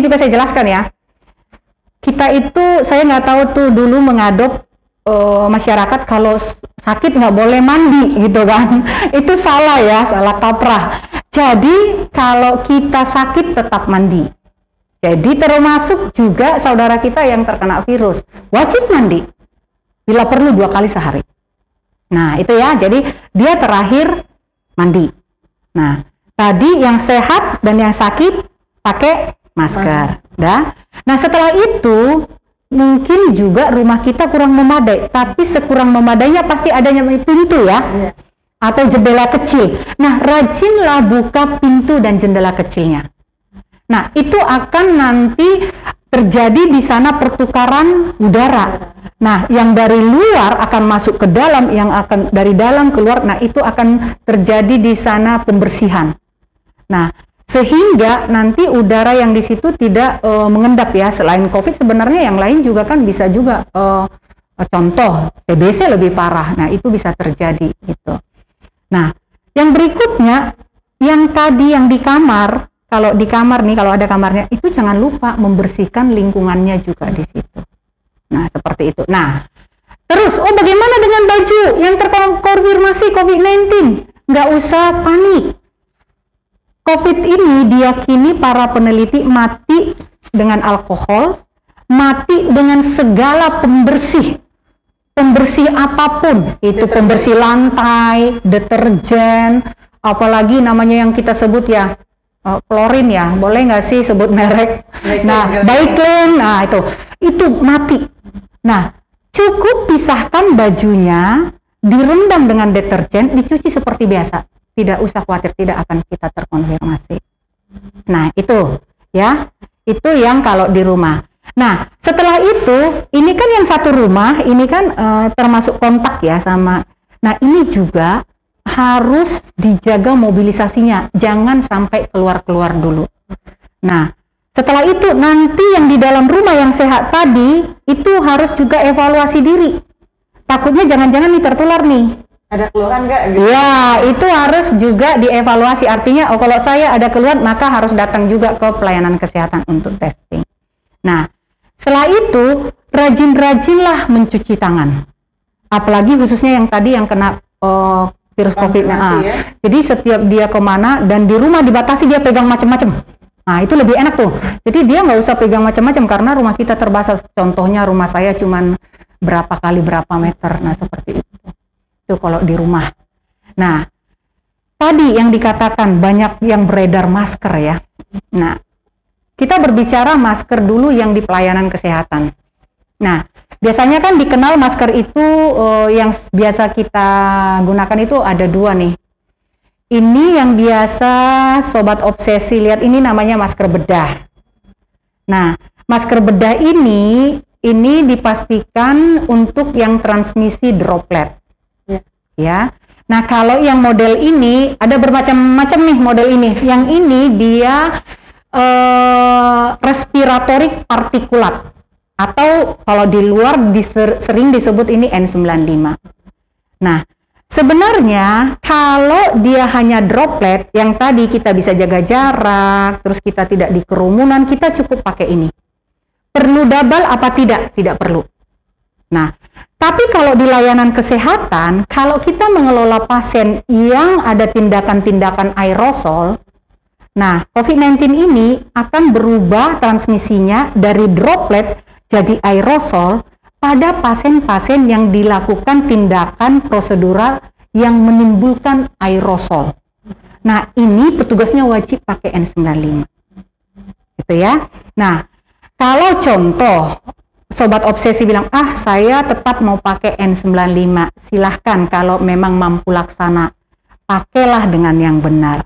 juga saya jelaskan ya. Kita itu, saya nggak tahu tuh dulu mengadop masyarakat kalau sakit nggak boleh mandi gitu kan. Itu salah ya, salah kaprah. Jadi kalau kita sakit tetap mandi. Jadi termasuk juga saudara kita yang terkena virus wajib mandi bila perlu 2 kali sehari. Nah itu ya, jadi dia terakhir mandi. Nah tadi yang sehat dan yang sakit pakai masker. Nah setelah itu mungkin juga rumah kita kurang memadai, tapi sekurang memadainya pasti adanya pintu ya, atau jendela kecil. Nah, rajinlah buka pintu dan jendela kecilnya. Nah, itu akan nanti terjadi di sana pertukaran udara. Nah, yang dari luar akan masuk ke dalam, yang akan dari dalam keluar. Nah, itu akan terjadi di sana pembersihan. Nah, sehingga nanti udara yang di situ tidak mengendap ya. Selain COVID sebenarnya yang lain juga kan bisa juga, contoh TBC lebih parah. Nah, itu bisa terjadi gitu. Nah, yang berikutnya, yang tadi yang di kamar, kalau di kamar nih, kalau ada kamarnya, itu jangan lupa membersihkan lingkungannya juga di situ. Nah, seperti itu. Nah, terus, bagaimana dengan baju yang terkonfirmasi COVID-19? Nggak usah panik. COVID ini diyakini para peneliti mati dengan alkohol, mati dengan segala pembersih apapun. Itu pembersih lantai, deterjen, apalagi namanya yang kita sebut ya, klorin ya, boleh nggak sih sebut merek? Nah, Baiklin, nah itu mati. Nah, cukup pisahkan bajunya, direndam dengan deterjen, dicuci seperti biasa. Tidak usah khawatir, tidak akan kita terkonfirmasi. Nah, itu ya, itu yang kalau di rumah. Nah, setelah itu, ini kan yang satu rumah, ini kan termasuk kontak ya sama. Nah, ini juga harus dijaga mobilisasinya, jangan sampai keluar-keluar dulu. Nah, setelah itu nanti yang di dalam rumah yang sehat tadi itu harus juga evaluasi diri. Takutnya jangan-jangan nih tertular nih. Ada keluhan nggak? Gitu? Ya, itu harus juga dievaluasi. Artinya, kalau saya ada keluhan maka harus datang juga ke pelayanan kesehatan untuk testing. Nah, setelah itu rajin-rajinlah mencuci tangan. Apalagi khususnya yang tadi yang kena virus COVID. Ya. Jadi setiap dia kemana dan di rumah dibatasi dia pegang macam-macam. Nah, itu lebih enak tuh. Jadi dia nggak usah pegang macam-macam karena rumah kita terbatas. Contohnya rumah saya cuman berapa kali berapa meter. Nah, seperti itu. Itu kalau di rumah. Nah, tadi yang dikatakan banyak yang beredar masker ya. Nah, kita berbicara masker dulu yang di pelayanan kesehatan. Nah, biasanya kan dikenal masker itu yang biasa kita gunakan itu ada dua nih. Ini yang biasa sobat obsesi lihat, ini namanya masker bedah. Nah, masker bedah ini dipastikan untuk yang transmisi droplet. Ya. Nah, kalau yang model ini ada bermacam-macam nih model ini. Yang ini dia respiratory partikulat atau kalau di luar sering disebut ini N95. Nah, sebenarnya kalau dia hanya droplet yang tadi kita bisa jaga jarak, terus kita tidak di kerumunan, kita cukup pakai ini. Perlu double apa tidak? Tidak perlu. Nah, tapi kalau di layanan kesehatan, kalau kita mengelola pasien yang ada tindakan-tindakan aerosol, nah, COVID-19 ini akan berubah transmisinya dari droplet jadi aerosol pada pasien-pasien yang dilakukan tindakan prosedural yang menimbulkan aerosol. Nah, ini petugasnya wajib pakai N95. Gitu ya. Nah, kalau contoh sobat obsesi bilang, saya tetap mau pakai N95, silahkan kalau memang mampu laksana, pakailah dengan yang benar.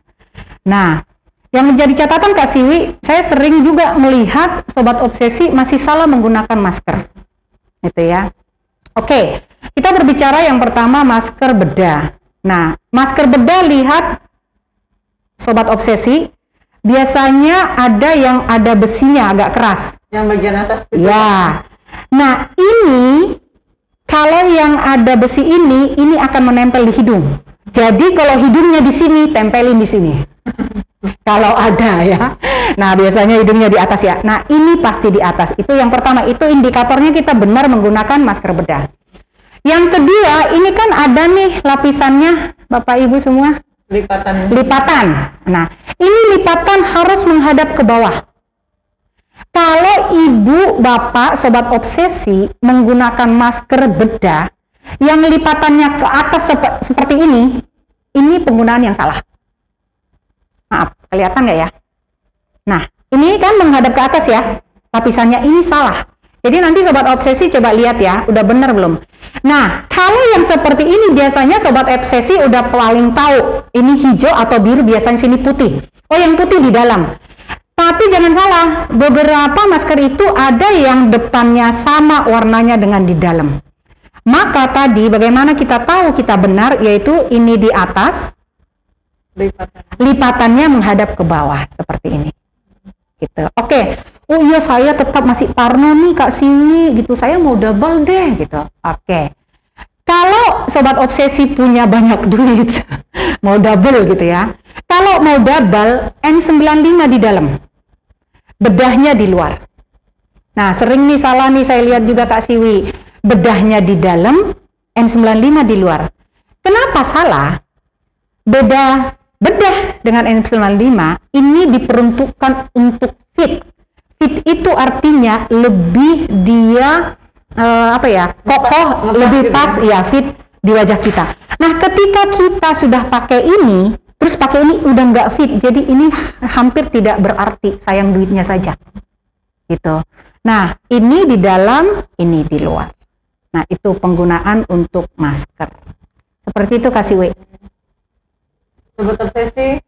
Nah, yang menjadi catatan Kak Siwi, saya sering juga melihat sobat obsesi masih salah menggunakan masker. Gitu ya. Oke, kita berbicara yang pertama masker bedah. Nah, masker bedah lihat sobat obsesi, biasanya ada yang ada besinya agak keras. Yang bagian atas gitu. Ya. Nah, ini kalau yang ada besi ini akan menempel di hidung. Jadi kalau hidungnya di sini, tempelin di sini. Kalau ada ya. Nah, biasanya hidungnya di atas ya. Nah, ini pasti di atas. Itu yang pertama, itu indikatornya kita benar menggunakan masker bedah. Yang kedua, ini kan ada nih lapisannya, Bapak Ibu semua. Lipatan. Nah, ini lipatan harus menghadap ke bawah. Kalau ibu, bapak, sobat obsesi menggunakan masker bedah yang lipatannya ke atas seperti ini penggunaan yang salah. Maaf, kelihatan nggak ya? Nah, ini kan menghadap ke atas ya, lapisannya ini salah. Jadi nanti sobat obsesi coba lihat ya, udah benar belum? Nah, kalau yang seperti ini biasanya sobat obsesi udah paling tahu, ini hijau atau biru, biasanya sini putih. Oh, yang putih di dalam. Tapi jangan salah, beberapa masker itu ada yang depannya sama warnanya dengan di dalam. Maka tadi bagaimana kita tahu kita benar, yaitu ini di atas, lipatannya menghadap ke bawah seperti ini. Gitu. Oke. Oh iya, saya tetap masih parno nih Kak Siwi gitu. Saya mau double deh gitu. Oke. Kalau sobat obsesi punya banyak duit, mau double gitu ya. Kalau mau double, N95 di dalam. Bedahnya di luar. Nah, sering nih salah nih saya lihat juga Kak Siwi. Bedahnya di dalam, N95 di luar. Kenapa salah? Bedah dengan N95 ini diperuntukkan untuk fit. Fit itu artinya lebih dia kokoh, lebih pas ya, fit di wajah kita. Nah, ketika kita sudah pakai ini, terus pakai ini udah nggak fit, jadi ini hampir tidak berarti, sayang duitnya saja. Gitu. Nah, ini di dalam, ini di luar. Nah, itu penggunaan untuk masker. Seperti itu Kak Siwi. Sobat obsesi,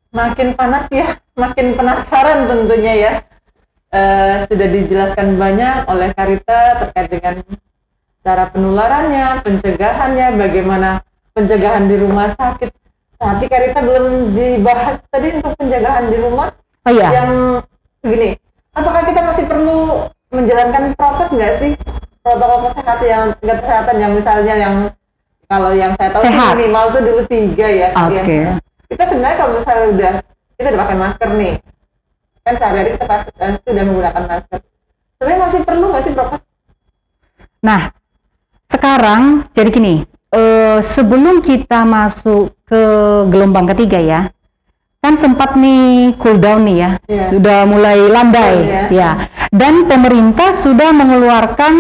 makin panas ya, makin penasaran tentunya ya. Sudah dijelaskan banyak oleh Karita terkait dengan cara penularannya, pencegahannya, bagaimana pencegahan di rumah sakit. Tapi Karita belum dibahas tadi untuk pencegahan di rumah. Oh iya. Yang begini, apakah kita masih perlu menjalankan prokes nggak sih? Protokol kesehatan yang misalnya yang kalau yang saya tahu Sehat. minimal tuh dulu 3 ya. Oke. Ya. Kita sebenarnya kalau misalnya kita udah pakai masker nih, kan sehari-hari kita sudah menggunakan masker. Sebenarnya masih perlu nggak sih prokes? Nah, sekarang jadi gini, sebelum kita masuk ke gelombang ketiga ya, kan sempat nih cool down nih ya, sudah mulai landai ya, dan pemerintah sudah mengeluarkan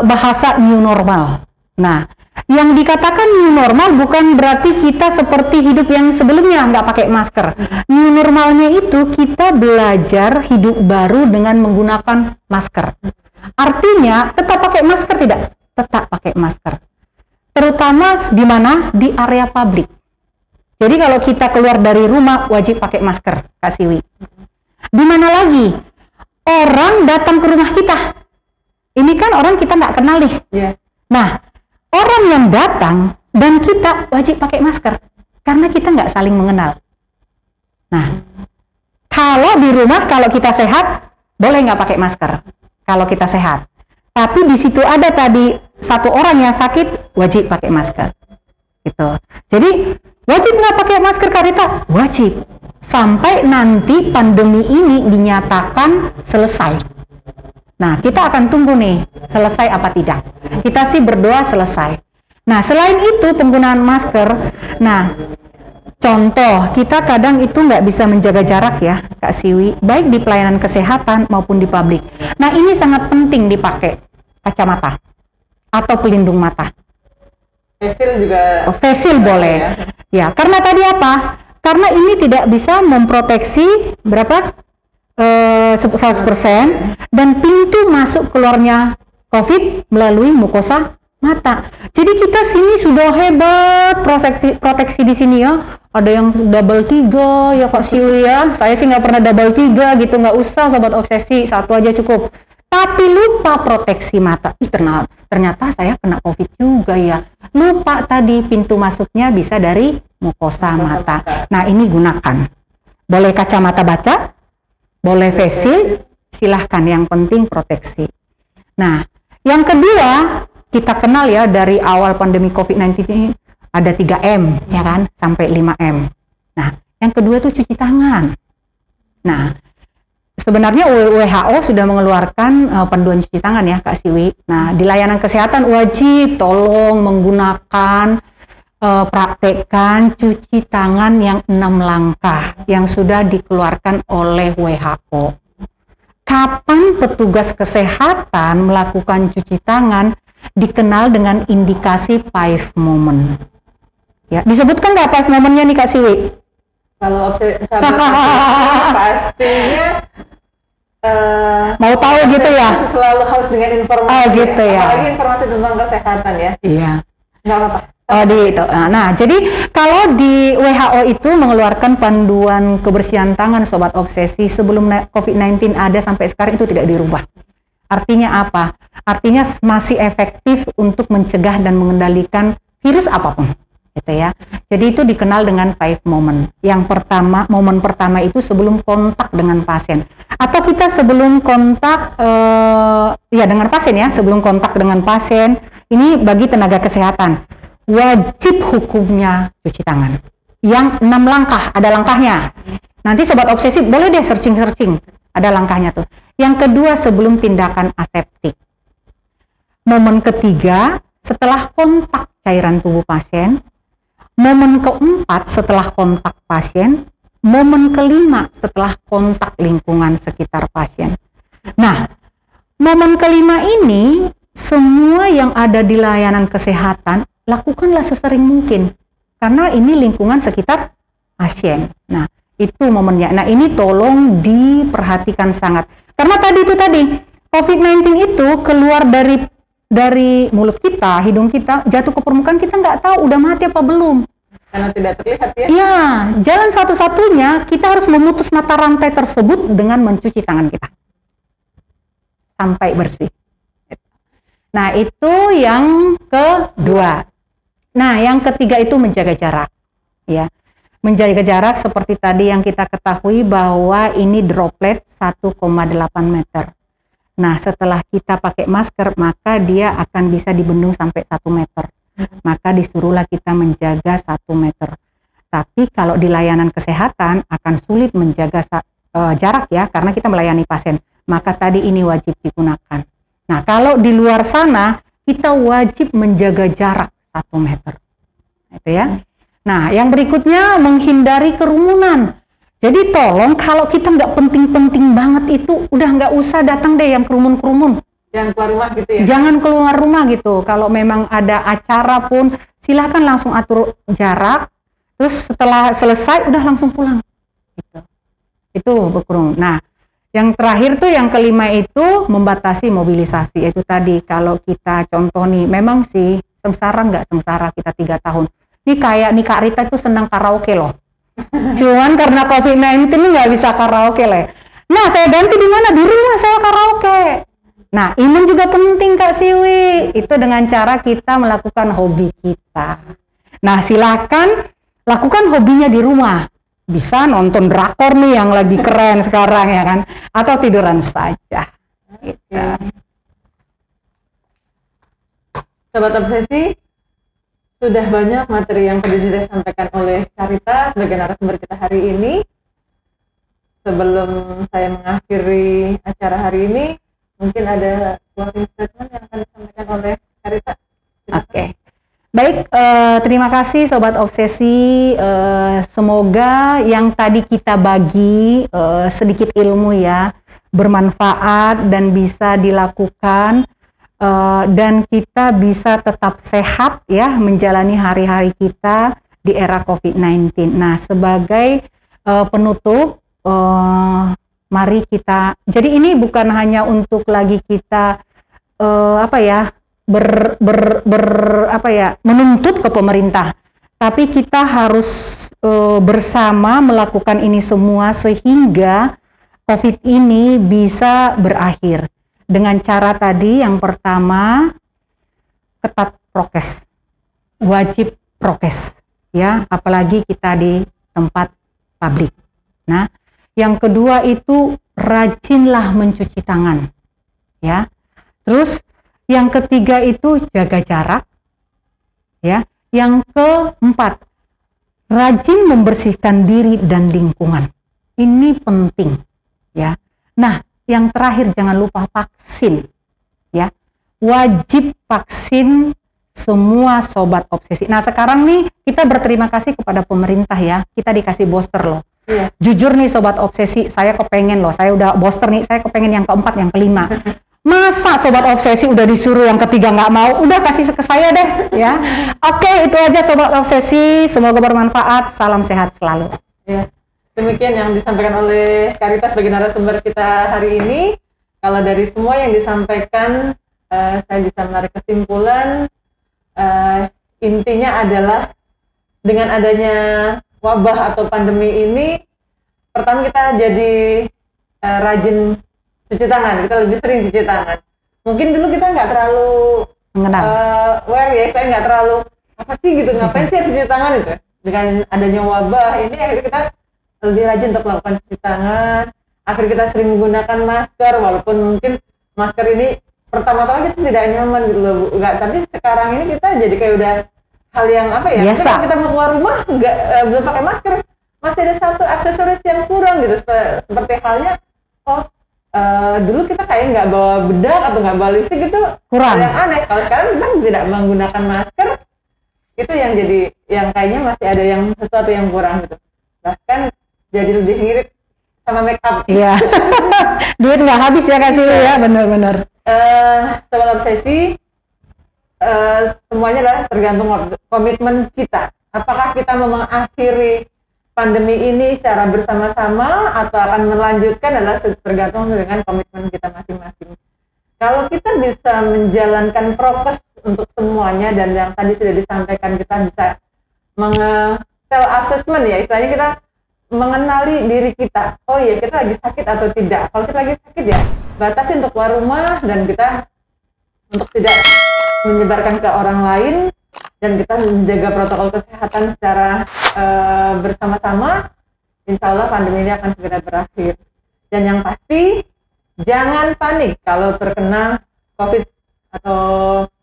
bahasa new normal. Nah, yang dikatakan new normal bukan berarti kita seperti hidup yang sebelumnya nggak pakai masker. New normalnya itu kita belajar hidup baru dengan menggunakan masker. Artinya tetap pakai masker tidak? Tetap pakai masker. Terutama di mana? Di area publik. Jadi kalau kita keluar dari rumah wajib pakai masker, Kak Siwi. Di mana lagi? Orang datang ke rumah kita. Ini kan orang kita nggak kenal nih. Nah, orang yang datang dan kita wajib pakai masker karena kita nggak saling mengenal. Nah, kalau di rumah kalau kita sehat boleh nggak pakai masker kalau kita sehat. Tapi di situ ada tadi satu orang yang sakit wajib pakai masker. Gitu. Jadi wajib nggak pakai masker Karita? Wajib. Sampai nanti pandemi ini dinyatakan selesai. Nah, kita akan tunggu nih, selesai apa tidak. Kita sih berdoa selesai. Nah, selain itu penggunaan masker, nah, contoh, kita kadang itu nggak bisa menjaga jarak ya, Kak Siwi, baik di pelayanan kesehatan maupun di publik. Nah, ini sangat penting dipakai kacamata atau pelindung mata. Facial juga. Face shield boleh. Ya, karena tadi apa? Karena ini tidak bisa memproteksi berapa? 100% dan pintu masuk keluarnya COVID melalui mukosa mata. Jadi kita sini sudah hebat proteksi di sini ya. Ada yang double 3 ya Kak Siwi ya. Saya sih nggak pernah double 3 gitu, nggak usah sobat obsesi, 1 aja cukup. Tapi lupa proteksi mata. Ternyata saya kena COVID juga ya. Lupa tadi pintu masuknya bisa dari mukosa mata. Nah, ini gunakan. Boleh kacamata baca, boleh face shield, silahkan, yang penting proteksi. Nah, yang kedua, kita kenal ya dari awal pandemi COVID-19 ini ada 3M ya kan, sampai 5M. Nah, yang kedua itu cuci tangan. Nah, sebenarnya WHO sudah mengeluarkan panduan cuci tangan ya Kak Siwi. Nah, di layanan kesehatan wajib tolong menggunakan praktekkan cuci tangan yang 6 langkah yang sudah dikeluarkan oleh WHO. Kapan petugas kesehatan melakukan cuci tangan dikenal dengan indikasi 5 moment. Ya, disebutkan nggak 5 momentnya nih Kak Siwi? Kalau sahabat pastinya mau tahu gitu ya? Selalu haus dengan informasi. Oh gitu ya. Apalagi informasi tentang kesehatan ya. Iya. Nggak apa-apa. Oh di itu. Nah, jadi kalau di WHO itu mengeluarkan panduan kebersihan tangan sobat obsesi sebelum COVID-19 ada sampai sekarang itu tidak dirubah. Artinya apa? Artinya masih efektif untuk mencegah dan mengendalikan virus apapun, gitu ya. Jadi itu dikenal dengan 5 moment. Yang pertama, momen pertama itu sebelum kontak dengan pasien, atau kita sebelum kontak ya dengan pasien ya, sebelum kontak dengan pasien. Ini bagi tenaga kesehatan wajib hukumnya cuci tangan. Yang 6 langkah, ada langkahnya. Nanti sobat obsesi boleh deh searching, ada langkahnya tuh. Yang kedua sebelum tindakan aseptik. Momen ketiga setelah kontak cairan tubuh pasien. Momen keempat setelah kontak pasien. Momen kelima setelah kontak lingkungan sekitar pasien. Nah, momen kelima ini semua yang ada di layanan kesehatan lakukanlah sesering mungkin karena ini lingkungan sekitar pasien. Nah, itu momennya. Nah, ini tolong diperhatikan sangat. Karena tadi COVID-19 itu keluar dari mulut kita, hidung kita, jatuh ke permukaan, kita nggak tahu udah mati apa belum. Karena tidak terlihat ya. Iya, jalan satu-satunya kita harus memutus mata rantai tersebut dengan mencuci tangan kita sampai bersih. Nah, itu yang kedua. Nah, yang ketiga itu menjaga jarak. Ya. Menjaga jarak seperti tadi yang kita ketahui bahwa ini droplet 1,8 meter. Nah, setelah kita pakai masker, maka dia akan bisa dibendung sampai 1 meter. Maka disuruhlah kita menjaga 1 meter. Tapi kalau di layanan kesehatan akan sulit menjaga jarak ya, karena kita melayani pasien. Maka tadi ini wajib digunakan. Nah, kalau di luar sana, kita wajib menjaga jarak 1 meter. Itu ya. Nah, yang berikutnya menghindari kerumunan. Jadi tolong kalau kita nggak penting-penting banget itu, udah nggak usah datang deh yang kerumun-kerumun. Jangan keluar rumah gitu ya? Jangan keluar rumah gitu. Kalau memang ada acara pun, silakan langsung atur jarak. Terus setelah selesai, udah langsung pulang. Gitu. Itu berkerumun. Nah, yang terakhir tuh yang kelima itu membatasi mobilisasi. Itu tadi kalau kita contoh nih, memang sih sengsara nggak sengsara kita 3 tahun. Ini kayak nih Kak Rita itu senang karaoke loh. Cuman karena COVID-19 ini nggak bisa karaoke lah. Nah, saya ganti di mana? Di rumah saya karaoke. Nah, imun juga penting Kak Siwi. Itu dengan cara kita melakukan hobi kita. Nah, silakan lakukan hobinya di rumah. Bisa nonton drakor nih yang lagi keren sekarang ya kan, atau tiduran saja. Gitu. Sobat Obsesi, sudah banyak materi yang tadi sudah disampaikan oleh Karita sebagai narasumber kita hari ini. Sebelum saya mengakhiri acara hari ini, mungkin ada closing statement yang akan disampaikan oleh Karita. Oke. Baik, terima kasih Sobat Obsesi. Semoga yang tadi kita bagi sedikit ilmu ya, bermanfaat dan bisa dilakukan, dan kita bisa tetap sehat ya menjalani hari-hari kita di era COVID-19. Nah, sebagai penutup, mari kita, jadi ini bukan hanya untuk lagi kita menuntut ke pemerintah, tapi kita harus bersama melakukan ini semua sehingga COVID ini bisa berakhir dengan cara tadi. Yang pertama, ketat prokes, wajib prokes ya, apalagi kita di tempat publik. Nah, yang kedua itu rajinlah mencuci tangan ya. Terus yang ketiga itu jaga jarak ya. Yang keempat, rajin membersihkan diri dan lingkungan. Ini penting ya. Nah, yang terakhir jangan lupa vaksin ya. Wajib vaksin semua Sobat Obsesi. Nah, sekarang nih kita berterima kasih kepada pemerintah ya. Kita dikasih booster loh. Iya. Jujur nih Sobat Obsesi, saya kepengen loh. Saya udah booster nih, saya kepengen yang keempat, yang kelima. Masa Sobat Obsesi udah disuruh yang ketiga nggak mau? Udah kasih ke saya deh ya. Oke, itu aja Sobat Obsesi. Semoga bermanfaat. Salam sehat selalu. Ya. Demikian yang disampaikan oleh Karita sebagai narasumber kita hari ini. Kalau dari semua yang disampaikan, saya bisa menarik kesimpulan intinya adalah dengan adanya wabah atau pandemi ini, pertama kita jadi rajin cuci tangan, kita lebih sering cuci tangan. Mungkin dulu kita nggak terlalu Mengenal. aware ya, saya nggak terlalu apa sih gitu, ngapain sih harus cuci tangan itu. Dengan adanya wabah ini akhirnya kita lebih rajin untuk melakukan cuci tangan. Akhirnya kita sering menggunakan masker, walaupun mungkin masker ini pertama-tama kita tidak nyaman gitu loh, Bu. Nggak, tapi sekarang ini kita jadi kayak udah hal yang apa ya? Biasa. Kalau kita mau keluar rumah nggak belum pakai masker, masih ada satu aksesoris yang kurang gitu, seperti halnya dulu kita kayak nggak bawa bedak atau nggak bawa lipstick gitu, Kurang. hal yang aneh. Kalau sekarang kita tidak menggunakan masker, itu yang jadi yang kayaknya masih ada yang sesuatu yang kurang gitu. Bahkan jadi lebih mirip sama make up. Iya. Duit nggak habis ya kasih ya, bener-bener. Sobat Obsesi, semuanya adalah tergantung komitmen kita. Apakah kita mau mengakhiri pandemi ini secara bersama-sama atau akan melanjutkan adalah tergantung dengan komitmen kita masing-masing. Kalau kita bisa menjalankan prokes untuk semuanya dan yang tadi sudah disampaikan, kita bisa self assessment ya, istilahnya kita mengenali diri kita. Oh iya, kita lagi sakit atau tidak. Kalau kita lagi sakit ya batasi untuk keluar rumah dan kita untuk tidak menyebarkan ke orang lain, dan kita menjaga protokol kesehatan secara bersama-sama. Insya Allah pandemi ini akan segera berakhir. Dan yang pasti jangan panik kalau terkena COVID atau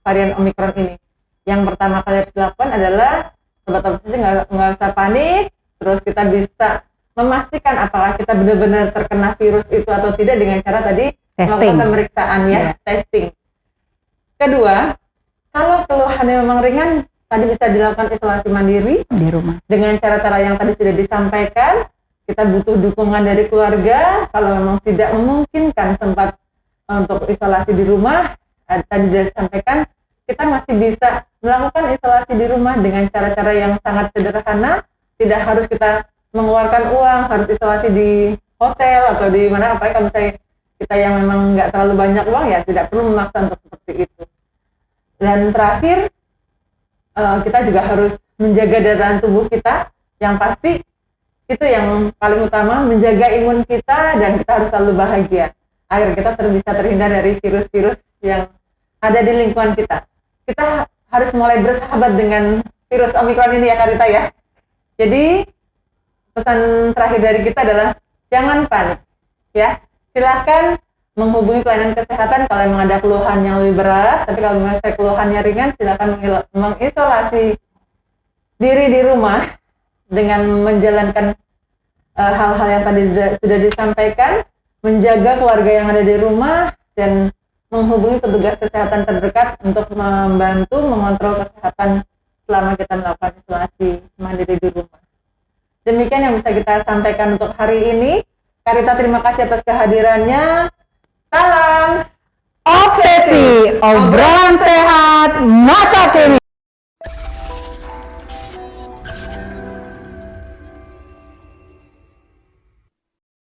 varian Omikron ini. Yang pertama kali harus dilakukan adalah sobat obsesi nggak usah panik. Terus kita bisa memastikan apakah kita benar-benar terkena virus itu atau tidak dengan cara tadi Testing. melakukan pemeriksaan ya, testing. Kedua, kalau keluhannya memang ringan, tadi bisa dilakukan isolasi mandiri Di rumah. dengan cara-cara yang tadi sudah disampaikan. Kita butuh dukungan dari keluarga. Kalau memang tidak memungkinkan tempat untuk isolasi di rumah, tadi sudah disampaikan, kita masih bisa melakukan isolasi di rumah dengan cara-cara yang sangat sederhana. Tidak harus kita mengeluarkan uang, harus isolasi di hotel atau di mana, apalagi kalau misalnya kita yang memang nggak terlalu banyak uang ya tidak perlu memaksa untuk seperti itu. Dan terakhir, kita juga harus menjaga daya tahan tubuh kita. Yang pasti itu yang paling utama, menjaga imun kita, dan kita harus selalu bahagia agar kita bisa terhindar dari virus-virus yang ada di lingkungan kita. Kita harus mulai bersahabat dengan virus Omikron ini ya Kak Rita ya. Jadi pesan terakhir dari kita adalah jangan panik ya. Silakan menghubungi pelayanan kesehatan kalau memang ada keluhan yang lebih berat. Tapi kalau misalnya keluhannya ringan, silakan mengisolasi diri di rumah dengan menjalankan hal-hal yang tadi sudah disampaikan, menjaga keluarga yang ada di rumah, dan menghubungi petugas kesehatan terdekat untuk membantu mengontrol kesehatan selama kita melakukan isolasi mandiri di rumah. Demikian yang bisa kita sampaikan untuk hari ini. Kak Rita, terima kasih atas kehadirannya. Salam Obsesi, obrolan sehat masa kini.